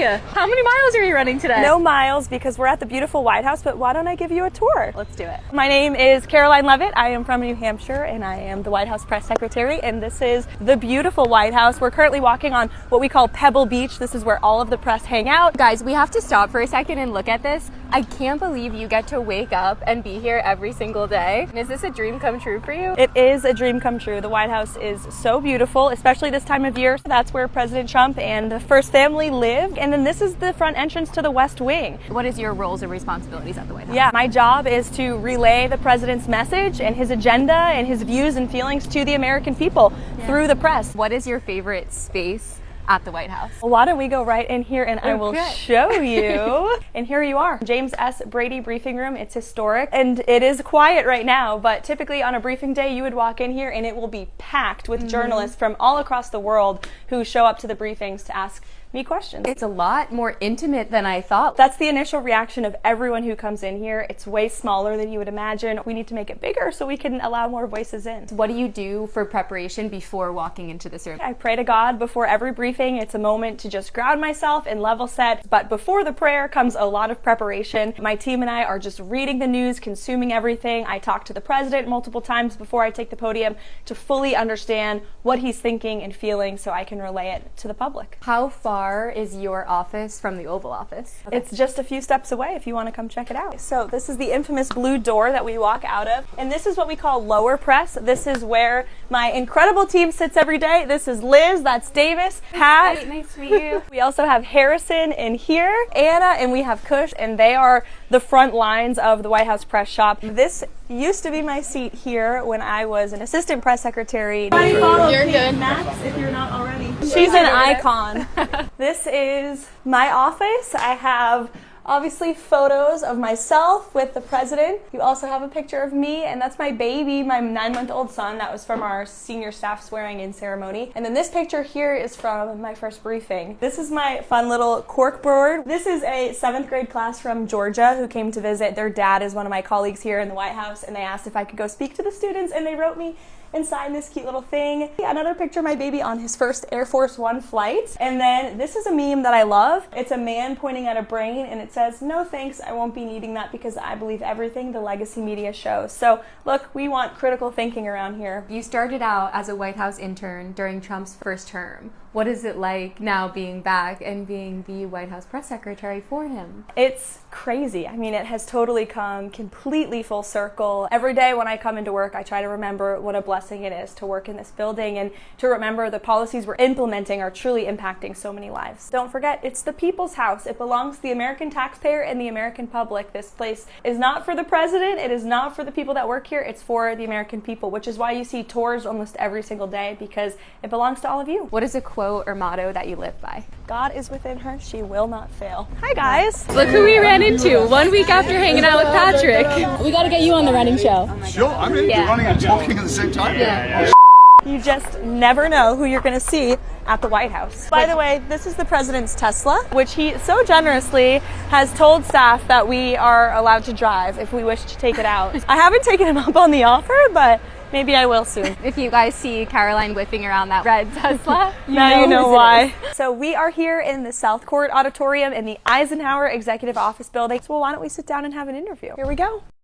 you? How many miles are you running today? No miles because we're at the beautiful White House, but why don't I give you a tour? Let's do it. My name is Caroline Levitt. I am from New Hampshire and I am the White House press secretary, and this is the beautiful White House. We're currently walking on what we call Pebble Beach. This is where all of the press hang out. Guys, we have to stop for a second and look at this. I can't believe you get to wake up and be here every single day. Is this a dream come true for you? It is a dream come true. The White House is so beautiful, especially this time of year. That's where President Trump and the first family live. And then this is the front entrance to the West Wing. What is your roles and responsibilities at the White House? Yeah, my job is to relay the president's message and his agenda and his views and feelings to the American people through the press. What is your favorite space at the White House? Well, why don't we go right in here and I will show you. And here you are, James S. Brady briefing room. It's historic and it is quiet right now, but typically on a briefing day you would walk in here and it will be packed with journalists from all across the world who show up to the briefings to ask me questions. It's a lot more intimate than I thought. That's the initial reaction of everyone who comes in here. It's way smaller than you would imagine. We need to make it bigger so we can allow more voices in. What do you do for preparation before walking into this room? I pray to God before every briefing. It's a moment to just ground myself and level set. But before the prayer comes a lot of preparation. My team and I are just reading the news, consuming everything. I talk to the president multiple times before I take the podium to fully understand what he's thinking and feeling so I can relay it to the public. How far is your office from the Oval Office? Okay. It's just a few steps away if you want to come check it out. So this is the infamous blue door that we walk out of. And this is what we call lower press. This is where my incredible team sits every day. This is Liz, that's Davis, Pat. Hi, nice to meet you. We also have Harrison in here, Anna, and we have Kush, and they are the front lines of the White House press shop. This used to be my seat here when I was an assistant press secretary. You're good. Max, if you're not already. She's an icon. This is my office. I have obviously photos of myself with the president. You also have a picture of me, and that's my baby, my 9-month-old son. That was from our senior staff swearing in ceremony. And then this picture here is from my first briefing. This is my fun little cork board. This is a 7th grade class from Georgia who came to visit. Their dad is one of my colleagues here in the White House, and they asked if I could go speak to the students, and they wrote me and sign this cute little thing. Another picture of my baby on his first Air Force One flight. And then this is a meme that I love. It's a man pointing at a brain and it says, "No thanks, I won't be needing that because I believe everything the legacy media shows." So look, we want critical thinking around here. You started out as a White House intern during Trump's first term. What is it like now being back and being the White House press secretary for him? It's crazy. I mean, it has totally come completely full circle. Every day when I come into work, I try to remember what a blessing it is to work in this building and to remember the policies we're implementing are truly impacting so many lives. Don't forget, it's the people's house. It belongs to the American taxpayer and the American public. This place is not for the president. It is not for the people that work here. It's for the American people, which is why you see tours almost every single day because it belongs to all of you. What is a quote or motto that you live by? God is within her. She will not fail. Hi, guys. Look who we ran into 1 week after hanging out with Patrick. We got to get you on the running show. Sure, I'm into running and talking at the same time. Yeah. You just never know who you're going to see at the White House. By the way, this is the president's Tesla, which he so generously has told staff that we are allowed to drive if we wish to take it out. I haven't taken him up on the offer, but maybe I will soon. If you guys see Caroline whipping around that red Tesla, now you know whose it why. is. So we are here in the South Court Auditorium in the Eisenhower Executive Office Building. So why don't we sit down and have an interview? Here we go.